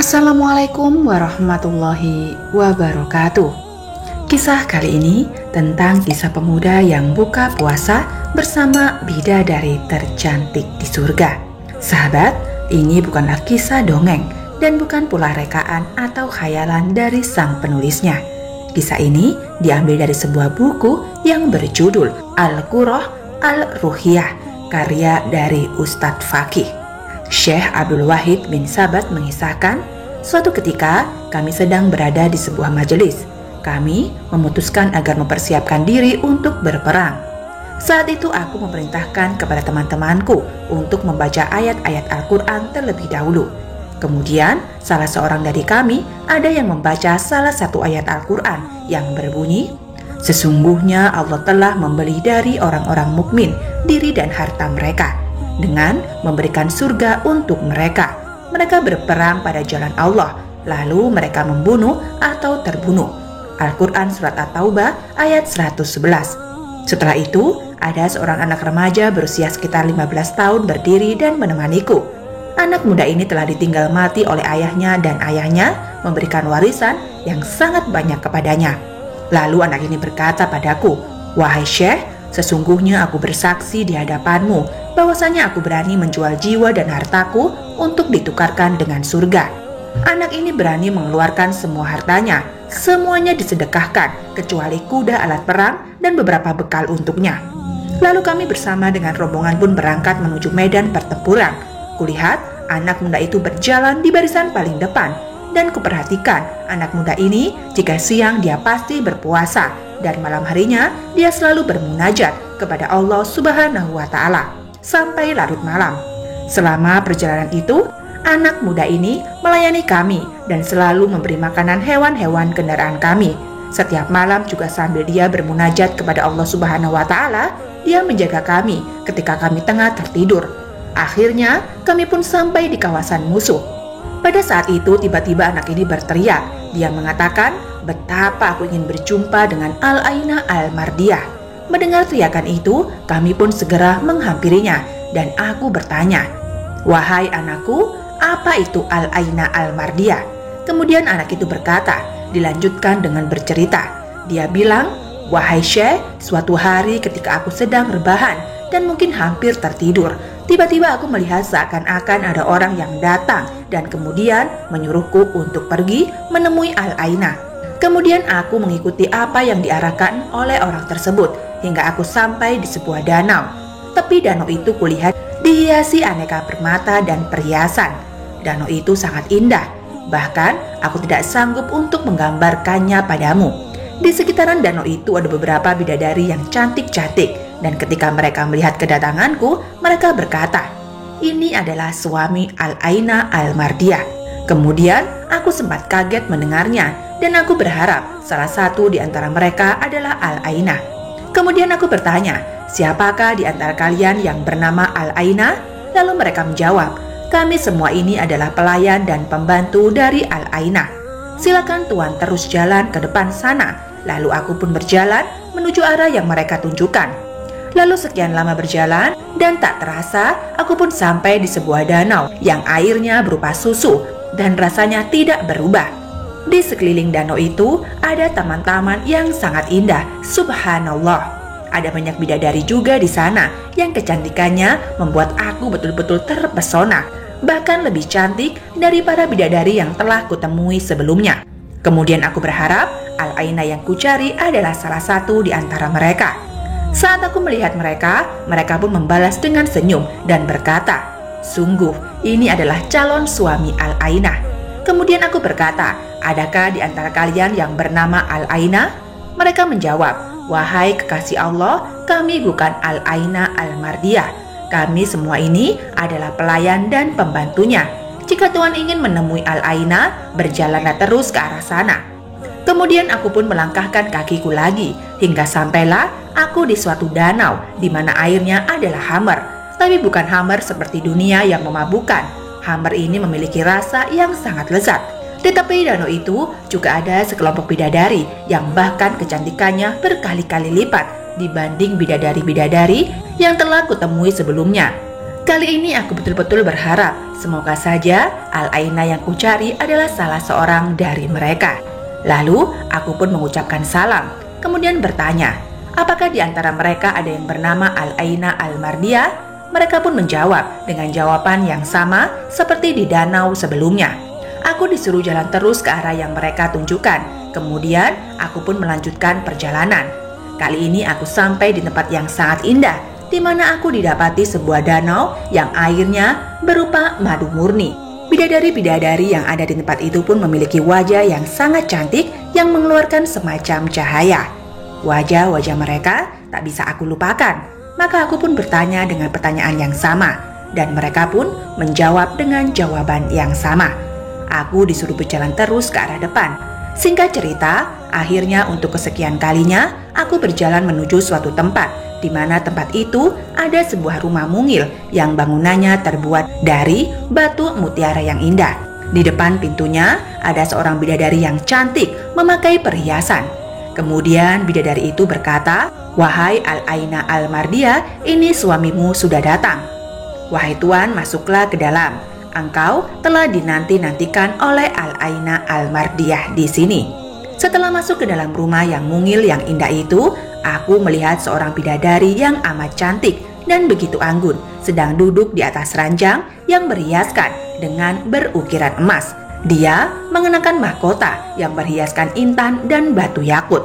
Assalamualaikum warahmatullahi wabarakatuh. Kisah kali ini tentang kisah pemuda yang buka puasa bersama bidadari tercantik di surga. Sahabat, ini bukanlah kisah dongeng dan bukan pula rekaan atau khayalan dari sang penulisnya. Kisah ini diambil dari sebuah buku yang berjudul Al-Qurrah Al-Ruhiyah, karya dari Ustadz Fakih. Syekh Abdul Wahid bin Sabat mengisahkan, suatu ketika kami sedang berada di sebuah majelis. Kami memutuskan agar mempersiapkan diri untuk berperang. Saat itu aku memerintahkan kepada teman-temanku untuk membaca ayat-ayat Al-Quran terlebih dahulu. Kemudian salah seorang dari kami ada yang membaca salah satu ayat Al-Quran yang berbunyi, "Sesungguhnya Allah telah membeli dari orang-orang mukmin diri dan harta mereka dengan memberikan surga untuk mereka. Mereka berperang pada jalan Allah, lalu mereka membunuh atau terbunuh." Al-Quran Surat At-Taubah ayat 111. Setelah itu, ada seorang anak remaja berusia sekitar 15 tahun berdiri dan menemaniku. Anak muda ini telah ditinggal mati oleh ayahnya dan ayahnya memberikan warisan yang sangat banyak kepadanya. Lalu anak ini berkata padaku, "Wahai Syekh, sesungguhnya aku bersaksi di hadapanmu bahwasanya aku berani menjual jiwa dan hartaku untuk ditukarkan dengan surga." Anak ini berani mengeluarkan semua hartanya. Semuanya disedekahkan kecuali kuda alat perang dan beberapa bekal untuknya. Lalu kami bersama dengan rombongan pun berangkat menuju medan pertempuran. Kulihat anak muda itu berjalan di barisan paling depan, dan kuperhatikan anak muda ini jika siang dia pasti berpuasa dan malam harinya dia selalu bermunajat kepada Allah Subhanahu wa Ta'ala sampai larut malam. Selama perjalanan itu, anak muda ini melayani kami dan selalu memberi makanan hewan-hewan kendaraan kami. Setiap malam juga sambil dia bermunajat kepada Allah Subhanahu wa Ta'ala, dia menjaga kami ketika kami tengah tertidur. Akhirnya kami pun sampai di kawasan musuh. Pada saat itu tiba-tiba anak ini berteriak. Dia mengatakan, "Betapa aku ingin berjumpa dengan Al-Aina Al-Mardiyah." Mendengar teriakan itu, kami pun segera menghampirinya dan aku bertanya, "Wahai anakku, apa itu Al-Aina Al-Mardiyah?" Kemudian anak itu berkata, dilanjutkan dengan bercerita. Dia bilang, "Wahai Syekh, suatu hari ketika aku sedang rebahan dan mungkin hampir tertidur, tiba-tiba aku melihat seakan-akan ada orang yang datang dan kemudian menyuruhku untuk pergi menemui Al-Aina. Kemudian aku mengikuti apa yang diarahkan oleh orang tersebut hingga aku sampai di sebuah danau. Tepi danau itu kulihat dihiasi aneka permata dan perhiasan. Danau itu sangat indah, bahkan aku tidak sanggup untuk menggambarkannya padamu. Di sekitaran danau itu ada beberapa bidadari yang cantik-cantik, dan ketika mereka melihat kedatanganku, mereka berkata, 'Ini adalah suami Al-Aina Al-Mardiyah.' Kemudian aku sempat kaget mendengarnya, dan aku berharap salah satu di antara mereka adalah Al-Aina. Kemudian aku bertanya, 'Siapakah di antara kalian yang bernama Al-Aina?' Lalu mereka menjawab, 'Kami semua ini adalah pelayan dan pembantu dari Al-Aina. Silakan Tuan terus jalan ke depan sana.' Lalu aku pun berjalan menuju arah yang mereka tunjukkan. Lalu sekian lama berjalan dan tak terasa aku pun sampai di sebuah danau yang airnya berupa susu dan rasanya tidak berubah. Di sekeliling danau itu ada taman-taman yang sangat indah. Subhanallah. Ada banyak bidadari juga di sana yang kecantikannya membuat aku betul-betul terpesona, bahkan lebih cantik dari para bidadari yang telah kutemui sebelumnya. Kemudian aku berharap Al-Aina yang kucari adalah salah satu di antara mereka. Saat aku melihat mereka, mereka pun membalas dengan senyum dan berkata, 'Sungguh ini adalah calon suami Al-Aina.' Kemudian aku berkata, 'Adakah di antara kalian yang bernama Al-Aina?' Mereka menjawab, 'Wahai kekasih Allah, kami bukan Al-Aina Al-Mardiyah. Kami semua ini adalah pelayan dan pembantunya. Jika Tuhan ingin menemui Al-Aina, berjalanlah terus ke arah sana.' Kemudian aku pun melangkahkan kakiku lagi hingga sampailah aku di suatu danau di mana airnya adalah hammer. Tapi bukan hammer seperti dunia yang memabukkan. Hammer ini memiliki rasa yang sangat lezat. Di tepi danau itu juga ada sekelompok bidadari yang bahkan kecantikannya berkali-kali lipat dibanding bidadari-bidadari yang telah kutemui sebelumnya. Kali ini aku betul-betul berharap semoga saja Al-Aina yang kucari adalah salah seorang dari mereka. Lalu aku pun mengucapkan salam, kemudian bertanya, apakah di antara mereka ada yang bernama Al-Aina Al-Mardiyah? Mereka pun menjawab dengan jawaban yang sama seperti di danau sebelumnya. Aku disuruh jalan terus ke arah yang mereka tunjukkan. Kemudian aku pun melanjutkan perjalanan. Kali ini aku sampai di tempat yang sangat indah, di mana aku didapati sebuah danau yang airnya berupa madu murni. Bidadari-bidadari yang ada di tempat itu pun memiliki wajah yang sangat cantik yang mengeluarkan semacam cahaya. Wajah-wajah mereka tak bisa aku lupakan. Maka aku pun bertanya dengan pertanyaan yang sama, dan mereka pun menjawab dengan jawaban yang sama. Aku disuruh berjalan terus ke arah depan. Singkat cerita, akhirnya untuk kesekian kalinya aku berjalan menuju suatu tempat, di mana tempat itu ada sebuah rumah mungil yang bangunannya terbuat dari batu mutiara yang indah. Di depan pintunya ada seorang bidadari yang cantik memakai perhiasan. Kemudian bidadari itu berkata, "Wahai Al-Aina Al-Mardiyah, ini suamimu sudah datang. Wahai tuan, masuklah ke dalam. Engkau telah dinanti-nantikan oleh Al-Aina Al-Mardiyah di sini." Setelah masuk ke dalam rumah yang mungil yang indah itu, aku melihat seorang bidadari yang amat cantik dan begitu anggun sedang duduk di atas ranjang yang berhiaskan dengan berukiran emas. Dia mengenakan mahkota yang berhiaskan intan dan batu yakut.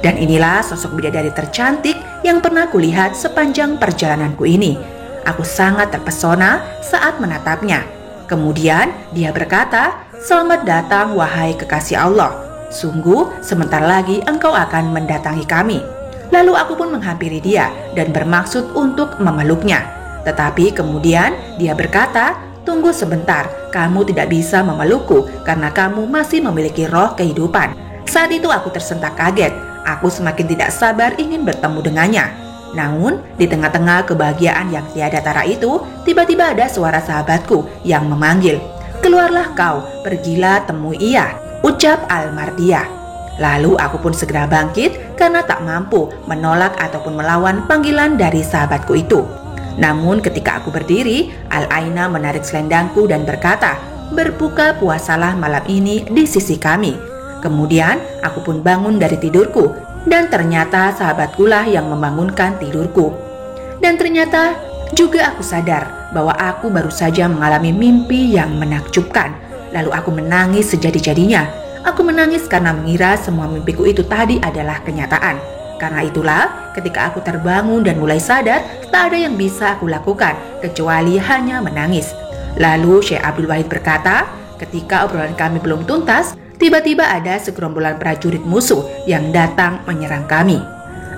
Dan inilah sosok bidadari tercantik yang pernah kulihat sepanjang perjalananku ini. Aku sangat terpesona saat menatapnya. Kemudian dia berkata, "Selamat datang wahai kekasih Allah. Sungguh sebentar lagi engkau akan mendatangi kami." Lalu aku pun menghampiri dia dan bermaksud untuk memeluknya. Tetapi kemudian dia berkata, "Tunggu sebentar, kamu tidak bisa memelukku karena kamu masih memiliki roh kehidupan." Saat itu aku tersentak kaget. Aku semakin tidak sabar ingin bertemu dengannya. Namun di tengah-tengah kebahagiaan yang tiada tara itu, tiba-tiba ada suara sahabatku yang memanggil, "Keluarlah kau, pergilah temui ia," ucap Al-Mardiyah. Lalu aku pun segera bangkit karena tak mampu menolak ataupun melawan panggilan dari sahabatku itu. Namun ketika aku berdiri, Al-Aina menarik selendangku dan berkata, "Berbuka puasalah malam ini di sisi kami." Kemudian aku pun bangun dari tidurku, dan ternyata sahabatkulah yang membangunkan tidurku. Dan ternyata juga aku sadar bahwa aku baru saja mengalami mimpi yang menakjubkan. Lalu aku menangis sejadi-jadinya. Aku menangis karena mengira semua mimpiku itu tadi adalah kenyataan. Karena itulah ketika aku terbangun dan mulai sadar, tak ada yang bisa aku lakukan kecuali hanya menangis. Lalu Syekh Abdul Wahid berkata, ketika obrolan kami belum tuntas, tiba-tiba ada segerombolan prajurit musuh yang datang menyerang kami.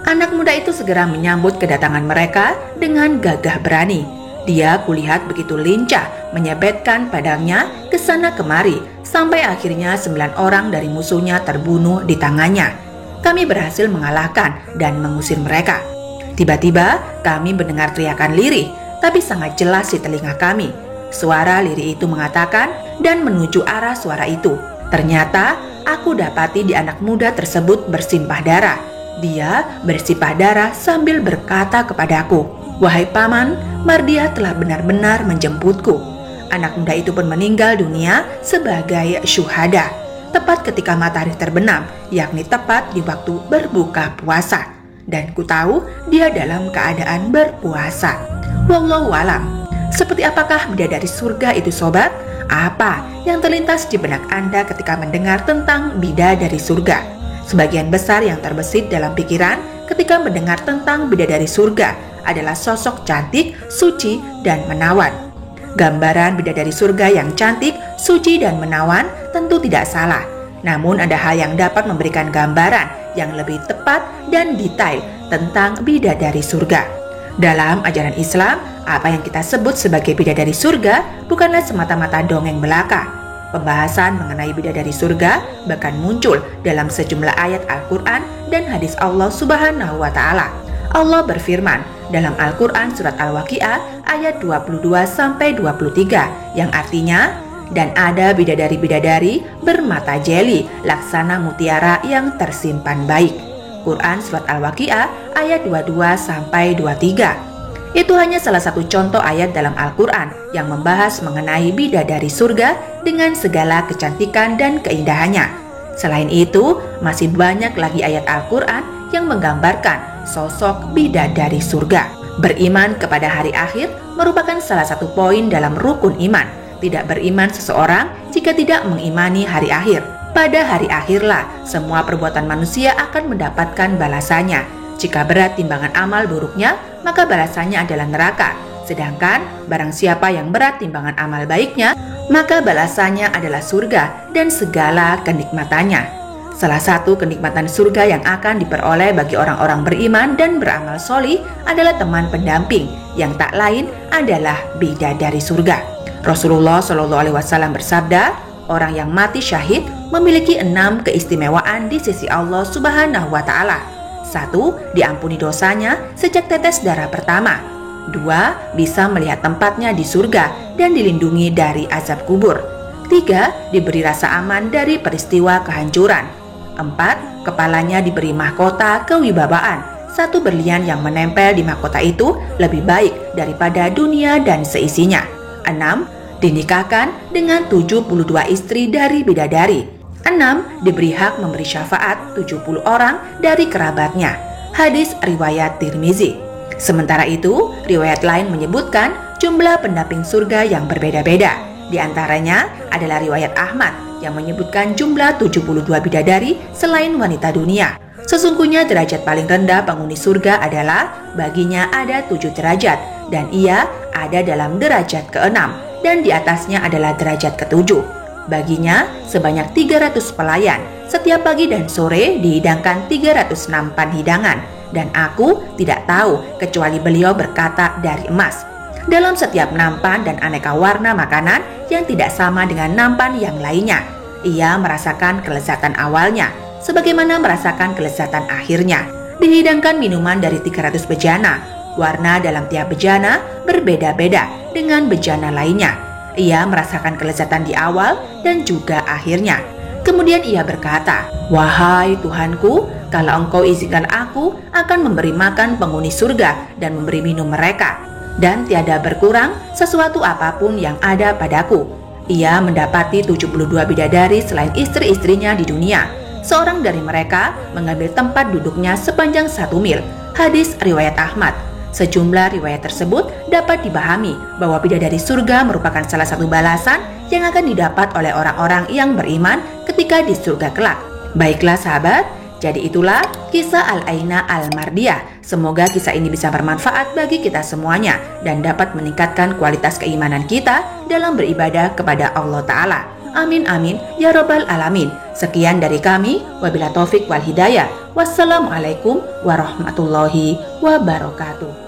Anak muda itu segera menyambut kedatangan mereka dengan gagah berani. Dia kulihat begitu lincah menyabetkan pedangnya ke sana kemari, sampai akhirnya 9 orang dari musuhnya terbunuh di tangannya. Kami berhasil mengalahkan dan mengusir mereka. Tiba-tiba kami mendengar teriakan lirih, tapi sangat jelas di telinga kami. Suara lirih itu mengatakan dan menuju arah suara itu. Ternyata aku dapati di anak muda tersebut bersimpah darah. Dia bersimpah darah sambil berkata kepadaku, "Wahai paman, Mardiyah telah benar-benar menjemputku." Anak muda itu pun meninggal dunia sebagai syuhada, tepat ketika matahari terbenam, yakni tepat di waktu berbuka puasa. Dan ku tahu dia dalam keadaan berpuasa. Wallahu alam. Seperti apakah bidadari surga itu sobat? Apa yang terlintas di benak Anda ketika mendengar tentang bidadari surga? Sebagian besar yang terbesit dalam pikiran ketika mendengar tentang bidadari surga adalah sosok cantik, suci, dan menawan. Gambaran bidadari surga yang cantik, suci, dan menawan tentu tidak salah. Namun ada hal yang dapat memberikan gambaran yang lebih tepat dan detail tentang bidadari surga. Dalam ajaran Islam, apa yang kita sebut sebagai bidadari surga bukanlah semata-mata dongeng belaka. Pembahasan mengenai bidadari surga bahkan muncul dalam sejumlah ayat Al-Quran dan hadis Allah Subhanahu wa Ta'ala. Allah berfirman dalam Al-Quran surat Al-Waqi'ah ayat 22-23 yang artinya, "Dan ada bidadari-bidadari bermata jeli laksana mutiara yang tersimpan baik." Quran surat Al-Waqi'ah ayat 22-23. Itu hanya salah satu contoh ayat dalam Al-Quran yang membahas mengenai bidadari surga dengan segala kecantikan dan keindahannya. Selain itu, masih banyak lagi ayat Al-Quran yang menggambarkan sosok bidadari surga. Beriman kepada hari akhir merupakan salah satu poin dalam rukun iman. Tidak beriman seseorang jika tidak mengimani hari akhir. Pada hari akhirlah semua perbuatan manusia akan mendapatkan balasannya. Jika berat timbangan amal buruknya, maka balasannya adalah neraka. Sedangkan barang siapa yang berat timbangan amal baiknya, maka balasannya adalah surga dan segala kenikmatannya. Salah satu kenikmatan surga yang akan diperoleh bagi orang-orang beriman dan beramal solih adalah teman pendamping yang tak lain adalah bidadari surga. Rasulullah SAW bersabda, orang yang mati syahid memiliki 6 keistimewaan di sisi Allah Subhanahu wa Ta'ala. 1. Diampuni dosanya sejak tetes darah pertama. 2. Bisa melihat tempatnya di surga dan dilindungi dari azab kubur. 3. Diberi rasa aman dari peristiwa kehancuran. 4. Kepalanya diberi mahkota kewibawaan. 1 berlian yang menempel di mahkota itu lebih baik daripada dunia dan seisinya. 6. Dinikahkan dengan 72 istri dari bidadari. 6. Diberi hak memberi syafaat 70 orang dari kerabatnya. Hadis riwayat Tirmizi. Sementara itu, riwayat lain menyebutkan jumlah pendamping surga yang berbeda-beda. Di antaranya adalah riwayat Ahmad yang menyebutkan jumlah 72 bidadari selain wanita dunia. Sesungguhnya derajat paling rendah penghuni surga adalah baginya ada 7 derajat dan ia ada dalam derajat ke-6 dan di atasnya adalah derajat ke-7. Baginya sebanyak 300 pelayan. Setiap pagi dan sore dihidangkan 300 nampan hidangan dan aku tidak tahu kecuali beliau berkata dari emas. Dalam setiap nampan dan aneka warna makanan yang tidak sama dengan nampan yang lainnya. Ia merasakan kelezatan awalnya, sebagaimana merasakan kelezatan akhirnya. Dihidangkan minuman dari 300 bejana. Warna dalam tiap bejana berbeda-beda dengan bejana lainnya. Ia merasakan kelezatan di awal dan juga akhirnya. Kemudian ia berkata, "Wahai Tuhanku, kalau Engkau izinkan aku akan memberi makan penghuni surga dan memberi minum mereka. Dan tiada berkurang sesuatu apapun yang ada padaku." Ia mendapati 72 bidadari selain istri-istrinya di dunia. Seorang dari mereka mengambil tempat duduknya sepanjang 1 mil. Hadis riwayat Ahmad. Sejumlah riwayat tersebut dapat dipahami bahwa bidadari surga merupakan salah satu balasan yang akan didapat oleh orang-orang yang beriman ketika di surga kelak. Baiklah sahabat, jadi itulah kisah Al-Aina Al-Mardiyah. Semoga kisah ini bisa bermanfaat bagi kita semuanya dan dapat meningkatkan kualitas keimanan kita dalam beribadah kepada Allah Ta'ala. Amin amin ya robbal alamin. Sekian dari kami, wabillahi taufik wal hidayah. Wassalamualaikum warahmatullahi wabarakatuh.